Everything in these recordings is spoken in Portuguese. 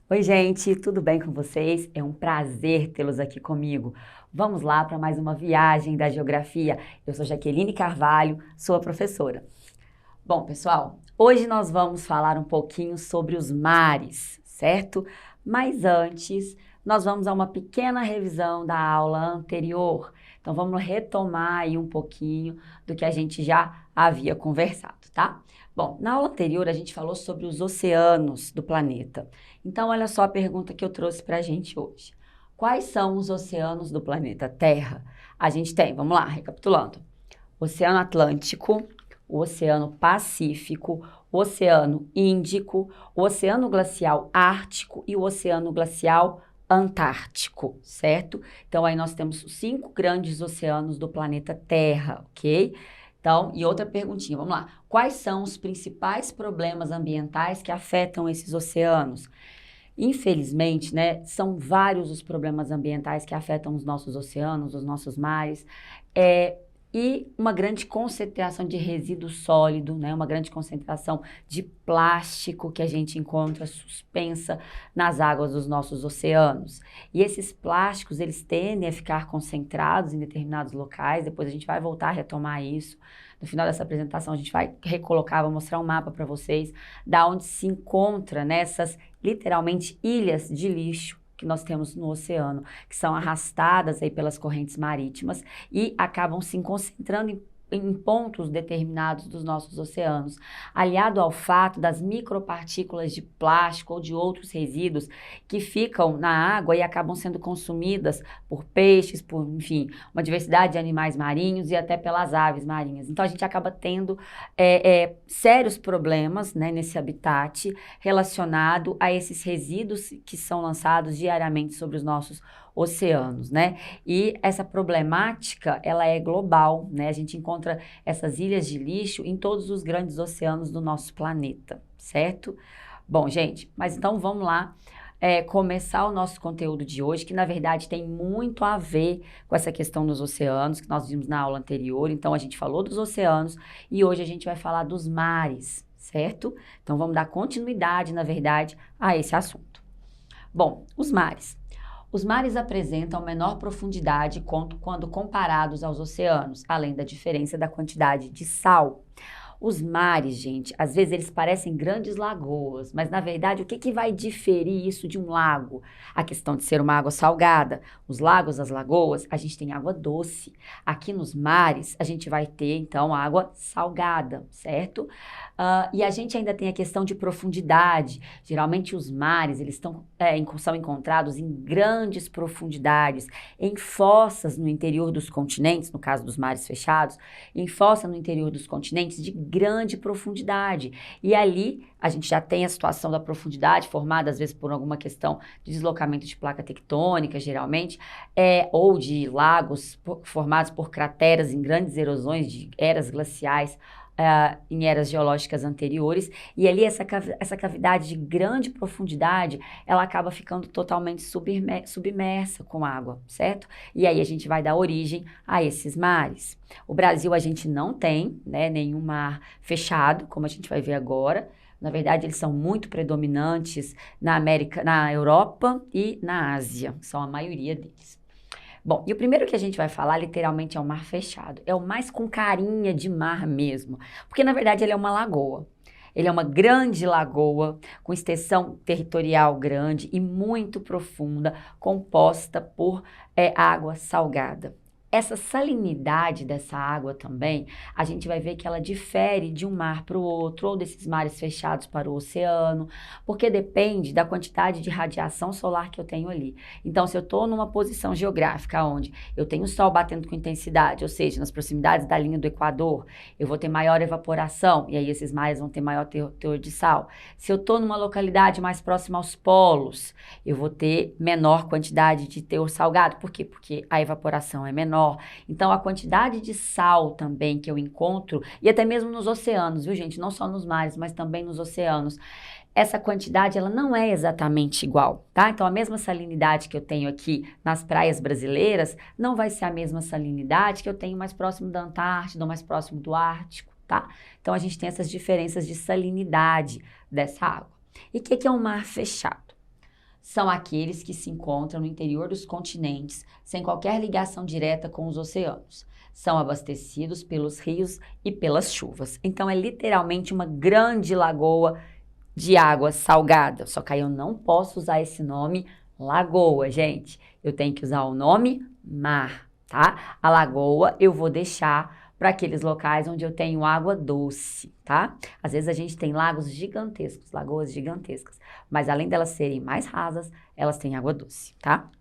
Oi, gente, tudo bem com vocês? É um prazer tê-los aqui comigo. Vamos lá para mais uma viagem da geografia. Eu sou Jaqueline Carvalho, sua professora. Bom, pessoal, hoje nós vamos falar um pouquinho sobre os mares, certo? Mas antes, nós vamos a uma pequena revisão da aula anterior. Então, vamos retomar aí um pouquinho do que a gente já havia conversado, tá? Bom, na aula anterior a gente falou sobre os oceanos do planeta. Então, olha só a pergunta que eu trouxe para a gente hoje. Quais são os oceanos do planeta Terra? A gente tem, vamos lá, recapitulando. Oceano Atlântico, o Oceano Pacífico, o Oceano Índico, o Oceano Glacial Ártico e o Oceano Glacial Antártico, certo? Então, aí nós temos os 5 grandes oceanos do planeta Terra, ok? Então, e outra perguntinha, vamos lá. Quais são os principais problemas ambientais que afetam esses oceanos? Infelizmente, né, são vários os problemas ambientais que afetam os nossos oceanos, os nossos mares, e uma grande concentração de resíduo sólido, né, uma grande concentração de plástico que a gente encontra suspensa nas águas dos nossos oceanos. E esses plásticos, eles tendem a ficar concentrados em determinados locais, depois a gente vai voltar a retomar isso. No final dessa apresentação, a gente vai recolocar, vou mostrar um mapa para vocês, da onde se encontra nessas literalmente ilhas de lixo que nós temos no oceano, que são arrastadas aí pelas correntes marítimas e acabam se concentrando em pontos determinados dos nossos oceanos, aliado ao fato das micropartículas de plástico ou de outros resíduos que ficam na água e acabam sendo consumidas por peixes, por, enfim, uma diversidade de animais marinhos e até pelas aves marinhas. Então, a gente acaba tendo sérios problemas, né, nesse habitat relacionado a esses resíduos que são lançados diariamente sobre os nossos oceanos, né? E essa problemática, ela é global, né? A gente encontra essas ilhas de lixo em todos os grandes oceanos do nosso planeta, certo? Bom, gente, mas então vamos lá começar o nosso conteúdo de hoje, que na verdade tem muito a ver com essa questão dos oceanos, que nós vimos na aula anterior. Então, a gente falou dos oceanos e hoje a gente vai falar dos mares, certo? Então, vamos dar continuidade, na verdade, a esse assunto. Bom, os mares. Os mares apresentam menor profundidade quando comparados aos oceanos, além da diferença da quantidade de sal. Os mares, gente, às vezes eles parecem grandes lagoas, mas na verdade o que vai diferir isso de um lago? A questão de ser uma água salgada. Os lagos, as lagoas, a gente tem água doce. Aqui nos mares, a gente vai ter então água salgada, certo? E a gente ainda tem a questão de profundidade. Geralmente os mares, eles são encontrados em grandes profundidades, em fossas no interior dos continentes, no caso dos mares fechados, em fossa no interior dos continentes de grande profundidade. E ali a gente já tem a situação da profundidade formada às vezes por alguma questão de deslocamento de placa tectônica, geralmente, ou de lagos formados por crateras em grandes erosões de eras glaciais, em eras geológicas anteriores, e ali essa cavidade de grande profundidade, ela acaba ficando totalmente submersa com água, certo? E aí a gente vai dar origem a esses mares. O Brasil a gente não tem, né, nenhum mar fechado, como a gente vai ver agora. Na verdade, eles são muito predominantes na Europa e na Ásia, são a maioria deles. Bom, e o primeiro que a gente vai falar, literalmente, é o mar fechado. É o mais com carinha de mar mesmo, porque na verdade ele é uma lagoa. Ele é uma grande lagoa com extensão territorial grande e muito profunda, composta por água salgada. Essa salinidade dessa água também, a gente vai ver que ela difere de um mar para o outro, ou desses mares fechados para o oceano, porque depende da quantidade de radiação solar que eu tenho ali. Então, se eu estou numa posição geográfica onde eu tenho o sol batendo com intensidade, ou seja, nas proximidades da linha do Equador, eu vou ter maior evaporação, e aí esses mares vão ter maior teor de sal. Se eu estou numa localidade mais próxima aos polos, eu vou ter menor quantidade de teor salgado. Por quê? Porque a evaporação é menor. Então, a quantidade de sal também que eu encontro, e até mesmo nos oceanos, viu, gente? Não só nos mares, mas também nos oceanos. Essa quantidade, ela não é exatamente igual, tá? Então, a mesma salinidade que eu tenho aqui nas praias brasileiras, não vai ser a mesma salinidade que eu tenho mais próximo da Antártida, ou mais próximo do Ártico, tá? Então, a gente tem essas diferenças de salinidade dessa água. E o que é um mar fechado? são aqueles que se encontram no interior dos continentes, sem qualquer ligação direta com os oceanos. São abastecidos pelos rios e pelas chuvas. Então, é literalmente uma grande lagoa de água salgada. Só que aí eu não posso usar esse nome lagoa, gente. Eu tenho que usar o nome mar, tá? A lagoa eu vou deixar para aqueles locais onde eu tenho água doce, tá? Às vezes a gente tem lagos gigantescos, lagoas gigantescas, mas além delas serem mais rasas, elas têm água doce, tá?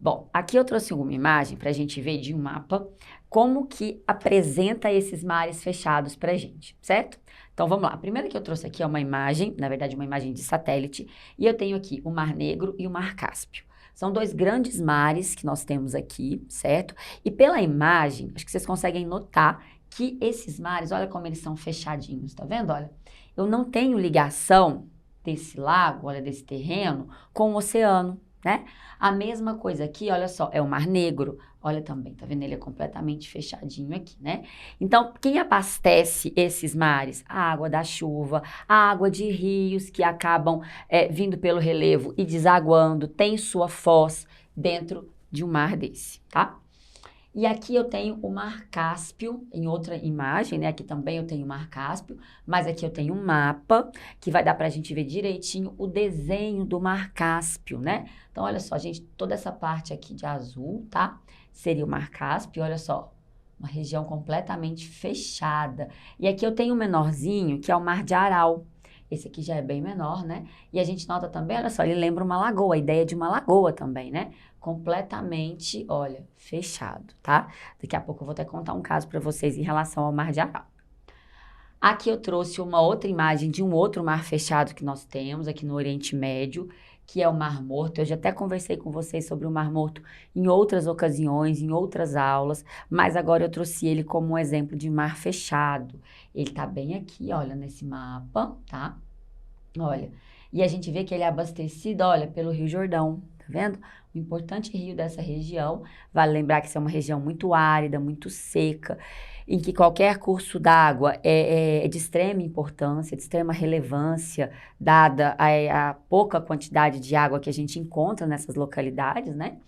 Bom, aqui eu trouxe uma imagem para a gente ver de um mapa como que apresenta esses mares fechados para a gente, certo? Então vamos lá, a primeira que eu trouxe aqui é uma imagem, na verdade uma imagem de satélite, e eu tenho aqui o Mar Negro e o Mar Cáspio. São dois grandes mares que nós temos aqui, certo? E pela imagem, acho que vocês conseguem notar que esses mares, olha como eles são fechadinhos, tá vendo? Olha, eu não tenho ligação desse lago, olha, desse terreno, com o oceano, né? A mesma coisa aqui, olha só, é o Mar Negro. Olha também, tá vendo? Ele é completamente fechadinho aqui, né? Então, quem abastece esses mares? A água da chuva, a água de rios que acabam vindo pelo relevo e desaguando, tem sua foz dentro de um mar desse, tá? E aqui eu tenho o Mar Cáspio, em outra imagem, né? Aqui também eu tenho o Mar Cáspio, mas aqui eu tenho um mapa que vai dar pra gente ver direitinho o desenho do Mar Cáspio, né? Então, olha só, gente, toda essa parte aqui de azul, tá? Seria o Mar Cáspio, olha só, uma região completamente fechada. E aqui eu tenho um menorzinho, que é o Mar de Aral. Esse aqui já é bem menor, né? E a gente nota também, olha só, ele lembra uma lagoa, a ideia de uma lagoa também, né? Completamente, olha, fechado, tá? Daqui a pouco eu vou até contar um caso para vocês em relação ao Mar de Aral. Aqui eu trouxe uma outra imagem de um outro mar fechado que nós temos aqui no Oriente Médio, que é o Mar Morto. Eu já até conversei com vocês sobre o Mar Morto em outras ocasiões, em outras aulas, mas agora eu trouxe ele como um exemplo de mar fechado. Ele tá bem aqui, olha, nesse mapa, tá? Olha, e a gente vê que ele é abastecido, olha, pelo Rio Jordão, tá vendo? Um importante rio dessa região. Vale lembrar que isso é uma região muito árida, muito seca, em que qualquer curso d'água é de extrema importância, de extrema relevância, dada a pouca quantidade de água que a gente encontra nessas localidades, né?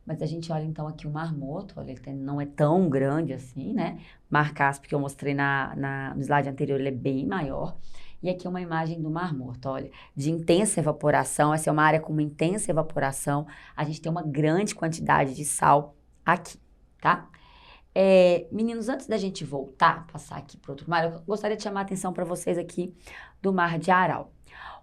Mas a gente olha então aqui o Mar Morto, olha, ele não é tão grande assim, né? Mar Cáspio que eu mostrei no slide anterior, ele é bem maior. E aqui uma imagem do Mar Morto, olha, de intensa evaporação. Essa é uma área com uma intensa evaporação. A gente tem uma grande quantidade de sal aqui, tá? Meninos, antes da gente voltar, passar aqui para outro mar, eu gostaria de chamar a atenção para vocês aqui do Mar de Aral.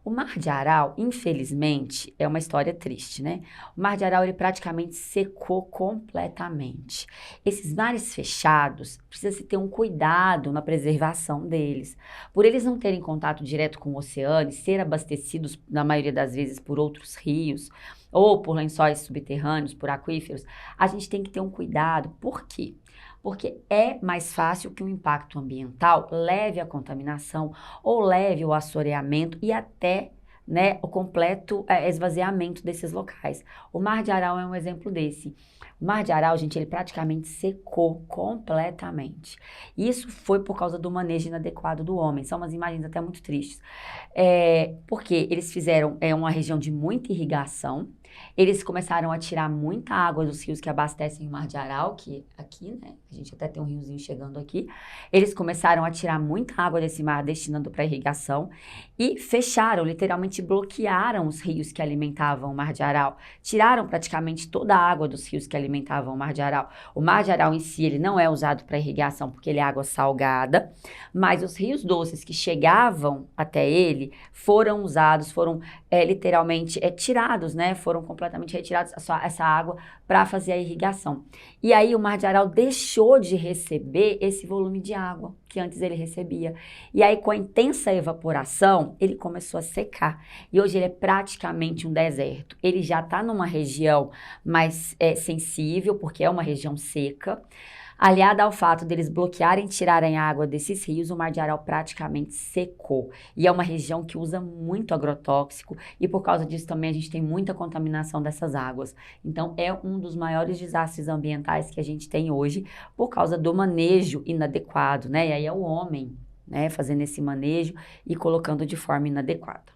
O Mar de Aral, infelizmente, é uma história triste, né? O Mar de Aral, ele praticamente secou completamente. Esses mares fechados, precisa-se ter um cuidado na preservação deles. Por eles não terem contato direto com o oceano e ser abastecidos, na maioria das vezes, por outros rios, ou por lençóis subterrâneos, por aquíferos, a gente tem que ter um cuidado. Por quê? Porque é mais fácil que o impacto ambiental leve à contaminação ou leve ao assoreamento e até, né, o completo esvaziamento desses locais. O Mar de Aral é um exemplo desse. O Mar de Aral, gente, ele praticamente secou completamente. Isso foi por causa do manejo inadequado do homem. São umas imagens até muito tristes. Porque eles fizeram uma região de muita irrigação. Eles começaram a tirar muita água dos rios que abastecem o Mar de Aral, que aqui, né, a gente até tem um riozinho chegando aqui. Eles começaram a tirar muita água desse mar, destinando para irrigação, e fecharam, literalmente bloquearam os rios que alimentavam o Mar de Aral. Tiraram praticamente toda a água dos rios que alimentavam o Mar de Aral. O Mar de Aral em si, ele não é usado para irrigação, porque ele é água salgada, mas os rios doces que chegavam até ele foram usados, foram literalmente tirados, né? Foram completamente retirados essa água para fazer a irrigação. E aí o Mar de Aral deixou de receber esse volume de água que antes ele recebia. E aí com a intensa evaporação, ele começou a secar. E hoje ele é praticamente um deserto. Ele já está numa região mais sensível, porque é uma região seca. Aliada ao fato deles bloquearem e tirarem a água desses rios, o Mar de Aral praticamente secou. E é uma região que usa muito agrotóxico e por causa disso também a gente tem muita contaminação dessas águas. Então é um dos maiores desastres ambientais que a gente tem hoje por causa do manejo inadequado, né? E aí é o homem, né, fazendo esse manejo e colocando de forma inadequada.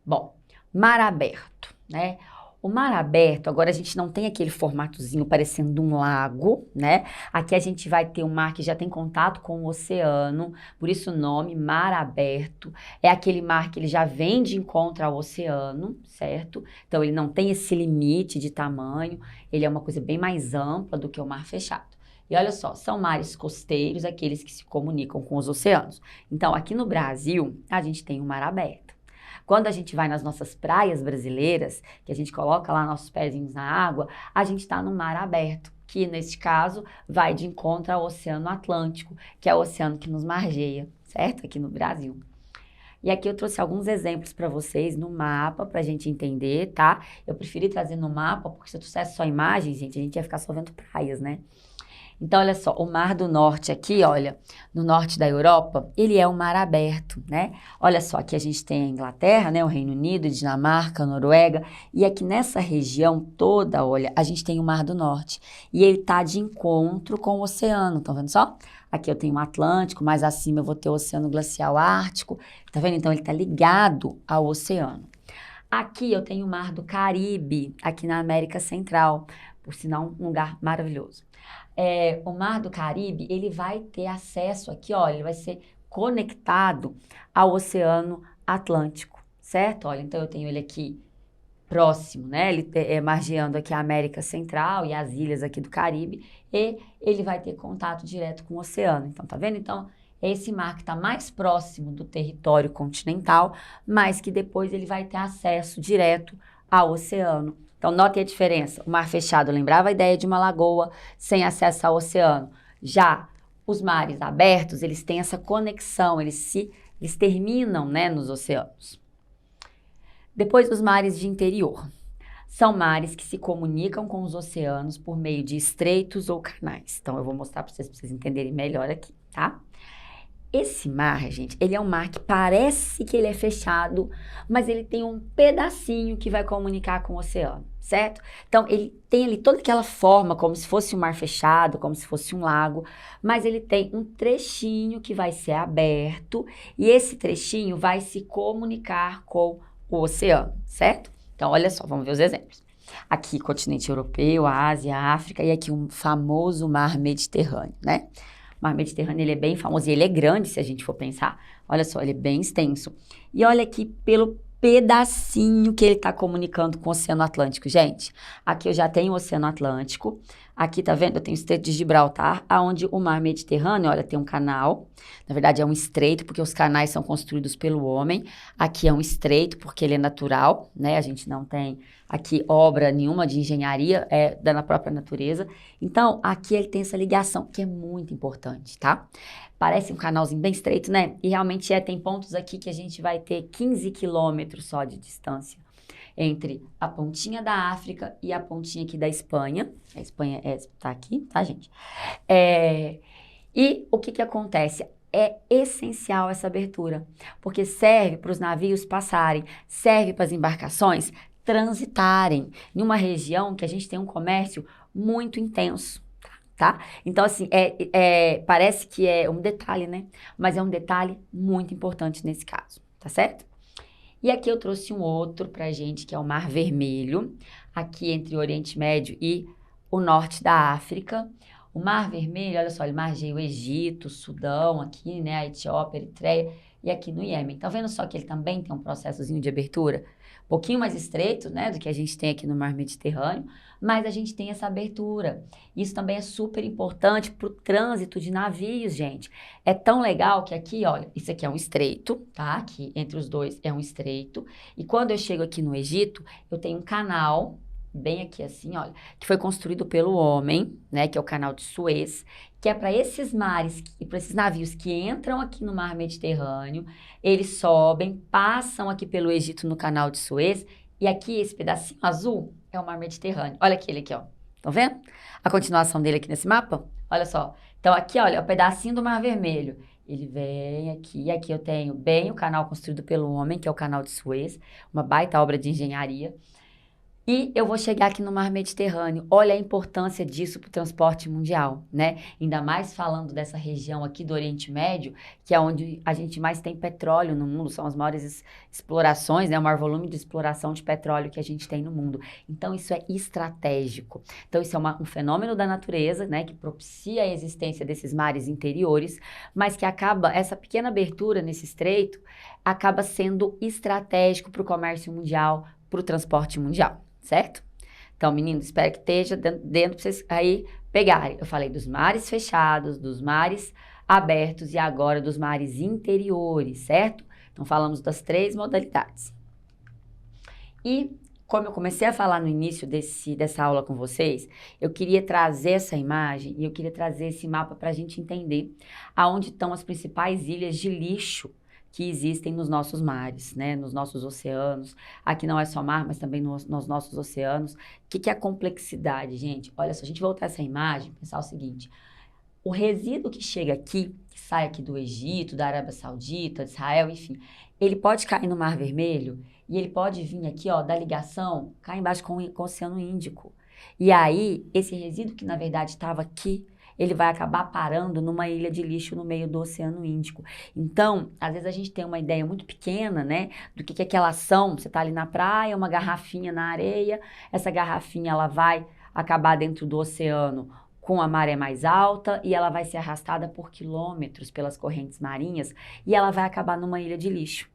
Bom, Mar aberto, né? O mar aberto, agora a gente não tem aquele formatozinho parecendo um lago, né? Aqui a gente vai ter um mar que já tem contato com o oceano, por isso o nome, mar aberto. É aquele mar que ele já vem de encontro ao oceano, certo? Então ele não tem esse limite de tamanho, ele é uma coisa bem mais ampla do que o mar fechado. E olha só, são mares costeiros, aqueles que se comunicam com os oceanos. Então aqui no Brasil, a gente tem o mar aberto. Quando a gente vai nas nossas praias brasileiras, que a gente coloca lá nossos pezinhos na água, a gente está no mar aberto, que neste caso vai de encontro ao Oceano Atlântico, que é o oceano que nos margeia, certo? Aqui no Brasil. E aqui eu trouxe alguns exemplos para vocês no mapa, para a gente entender, tá? Eu preferi trazer no mapa, porque se eu trouxesse só imagens, gente, a gente ia ficar só vendo praias, né? Então, olha só, o Mar do Norte aqui, olha, no norte da Europa, ele é um mar aberto, né? Olha só, aqui a gente tem a Inglaterra, né? O Reino Unido, Dinamarca, Noruega, e aqui nessa região toda, olha, a gente tem o Mar do Norte. E ele tá de encontro com o oceano, estão vendo só? Aqui eu tenho o Atlântico, mais acima eu vou ter o Oceano Glacial Ártico, tá vendo? Então, ele tá ligado ao oceano. Aqui eu tenho o Mar do Caribe, aqui na América Central, por sinal, um lugar maravilhoso. O Mar do Caribe, ele vai ter acesso aqui, olha, ele vai ser conectado ao Oceano Atlântico, certo? Olha, então eu tenho ele aqui próximo, né? Ele margeando aqui a América Central e as ilhas aqui do Caribe, e ele vai ter contato direto com o oceano. Então, tá vendo? Então, é esse mar que está mais próximo do território continental, mas que depois ele vai ter acesso direto ao oceano. Então, notem a diferença. O mar fechado lembrava a ideia de uma lagoa sem acesso ao oceano. Já os mares abertos, eles têm essa conexão, eles terminam, né, nos oceanos. Depois, os mares de interior. São mares que se comunicam com os oceanos por meio de estreitos ou canais. Então, eu vou mostrar para vocês entenderem melhor aqui, tá? Esse mar, gente, ele é um mar que parece que ele é fechado, mas ele tem um pedacinho que vai comunicar com o oceano, certo? Então, ele tem ali toda aquela forma, como se fosse um mar fechado, como se fosse um lago, mas ele tem um trechinho que vai ser aberto e esse trechinho vai se comunicar com o oceano, certo? Então, olha só, vamos ver os exemplos. Aqui, continente europeu, a Ásia, a África e aqui um famoso mar Mediterrâneo, né? O mar Mediterrâneo, ele é bem famoso e ele é grande, se a gente for pensar. Olha só, ele é bem extenso. E olha aqui pelo pedacinho que ele está comunicando com o Oceano Atlântico, gente. Aqui eu já tenho o Oceano Atlântico. Aqui, tá vendo? Eu tenho o Estreito de Gibraltar, aonde o mar Mediterrâneo, olha, tem um canal. Na verdade, é um estreito, porque os canais são construídos pelo homem. Aqui é um estreito, porque ele é natural, né? A gente não tem aqui obra nenhuma de engenharia, é da própria natureza. Então, aqui ele tem essa ligação, que é muito importante, tá? Parece um canalzinho bem estreito, né? E realmente tem pontos aqui que a gente vai ter 15 quilômetros só de distância entre a pontinha da África e a pontinha aqui da Espanha. A Espanha tá aqui, tá, gente? E o que acontece? É essencial essa abertura, porque serve para os navios passarem, serve para as embarcações transitarem em uma região que a gente tem um comércio muito intenso, tá? Então, assim, parece que é um detalhe, né? Mas é um detalhe muito importante nesse caso, tá certo? E aqui eu trouxe um outro pra gente, que é o Mar Vermelho, aqui entre o Oriente Médio e o norte da África. O Mar Vermelho, olha só, ele margeia o Egito, o Sudão, aqui, né, a Etiópia, a Eritreia, e aqui no Iêmen. Tá vendo só que ele também tem um processozinho de abertura? Um pouquinho mais estreito, né, do que a gente tem aqui no Mar Mediterrâneo, mas a gente tem essa abertura. Isso também é super importante para o trânsito de navios, gente. É tão legal que aqui, olha, isso aqui é um estreito, tá? Aqui entre os dois é um estreito. E quando eu chego aqui no Egito, eu tenho um canal, bem aqui assim, olha, que foi construído pelo homem, né, que é o canal de Suez, que é para esses mares e para esses navios que entram aqui no Mar Mediterrâneo, eles sobem, passam aqui pelo Egito no canal de Suez, e aqui esse pedacinho azul é o Mar Mediterrâneo. Olha aquele aqui, ó. Estão vendo? A continuação dele aqui nesse mapa? Olha só. Então aqui, olha, é o pedacinho do Mar Vermelho. Ele vem aqui, aqui eu tenho bem o canal construído pelo homem, que é o canal de Suez, uma baita obra de engenharia. E eu vou chegar aqui no Mar Mediterrâneo. Olha a importância disso para o transporte mundial, né? Ainda mais falando dessa região aqui do Oriente Médio, que é onde a gente mais tem petróleo no mundo, são as maiores explorações, né? O maior volume de exploração de petróleo que a gente tem no mundo. Então, isso é estratégico. Então, isso é um fenômeno da natureza, né? Que propicia a existência desses mares interiores, mas que acaba, essa pequena abertura nesse estreito, acaba sendo estratégico para o comércio mundial, para o transporte mundial. Certo? Então, meninos, espero que esteja dentro para vocês aí pegarem. Eu falei dos mares fechados, dos mares abertos e agora dos mares interiores, certo? Então, falamos das 3 modalidades. E, como eu comecei a falar no início dessa aula com vocês, eu queria trazer essa imagem e eu queria trazer esse mapa para a gente entender aonde estão as principais ilhas de lixo que existem nos nossos mares, né, nos nossos oceanos. Aqui não é só mar, mas também nos nossos oceanos. O que é a complexidade, gente? Olha, se a gente voltar essa imagem, pensar o seguinte, o resíduo que chega aqui, que sai aqui do Egito, da Arábia Saudita, de Israel, enfim, ele pode cair no Mar Vermelho e ele pode vir aqui, ó, da ligação, cá embaixo com o Oceano Índico. E aí, esse resíduo que na verdade estava aqui, ele vai acabar parando numa ilha de lixo no meio do Oceano Índico. Então, às vezes a gente tem uma ideia muito pequena, né, do que é aquela ação, você tá ali na praia, uma garrafinha na areia, essa garrafinha ela vai acabar dentro do oceano com a maré mais alta e ela vai ser arrastada por quilômetros pelas correntes marinhas e ela vai acabar numa ilha de lixo.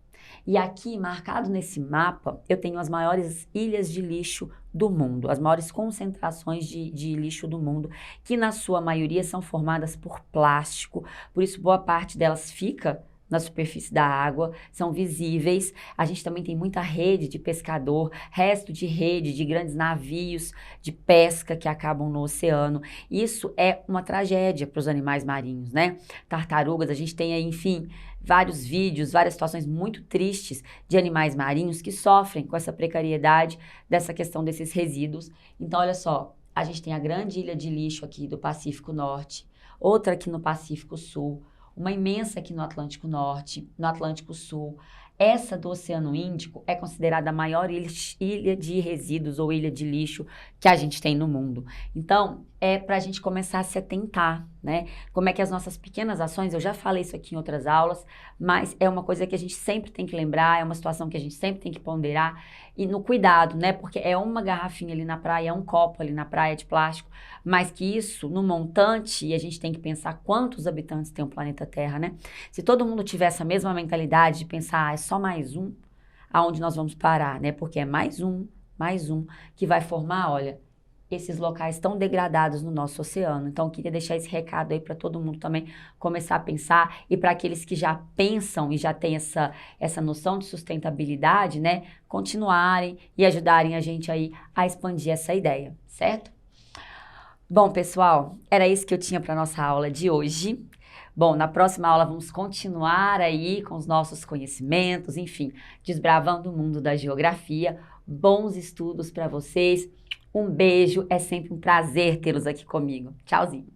E aqui, marcado nesse mapa, eu tenho as maiores ilhas de lixo do mundo, as maiores concentrações de lixo do mundo, que na sua maioria são formadas por plástico, por isso boa parte delas fica na superfície da água, são visíveis. A gente também tem muita rede de pescador, resto de rede de grandes navios de pesca que acabam no oceano. Isso é uma tragédia para os animais marinhos, né? Tartarugas, a gente tem aí, enfim, vários vídeos, várias situações muito tristes de animais marinhos que sofrem com essa precariedade dessa questão desses resíduos. Então, olha só, a gente tem a grande ilha de lixo aqui do Pacífico Norte, outra aqui no Pacífico Sul, uma imensa aqui no Atlântico Norte, no Atlântico Sul. Essa do Oceano Índico é considerada a maior ilha de resíduos ou ilha de lixo que a gente tem no mundo. Então, é para a gente começar a se atentar, né? Como é que as nossas pequenas ações, eu já falei isso aqui em outras aulas, mas é uma coisa que a gente sempre tem que lembrar, é uma situação que a gente sempre tem que ponderar e no cuidado, né? Porque é uma garrafinha ali na praia, é um copo ali na praia de plástico, mas que isso, no montante, e a gente tem que pensar quantos habitantes tem o planeta Terra, né? Se todo mundo tiver essa mesma mentalidade de pensar, é só mais um, aonde nós vamos parar, né? Porque é mais um, que vai formar, olha, esses locais tão degradados no nosso oceano. Então, eu queria deixar esse recado aí para todo mundo também começar a pensar e para aqueles que já pensam e já têm essa noção de sustentabilidade, né? Continuarem e ajudarem a gente aí a expandir essa ideia, certo? Bom, pessoal, era isso que eu tinha para nossa aula de hoje. Bom, na próxima aula vamos continuar aí com os nossos conhecimentos, enfim, desbravando o mundo da geografia. Bons estudos para vocês. Um beijo, é sempre um prazer tê-los aqui comigo. Tchauzinho.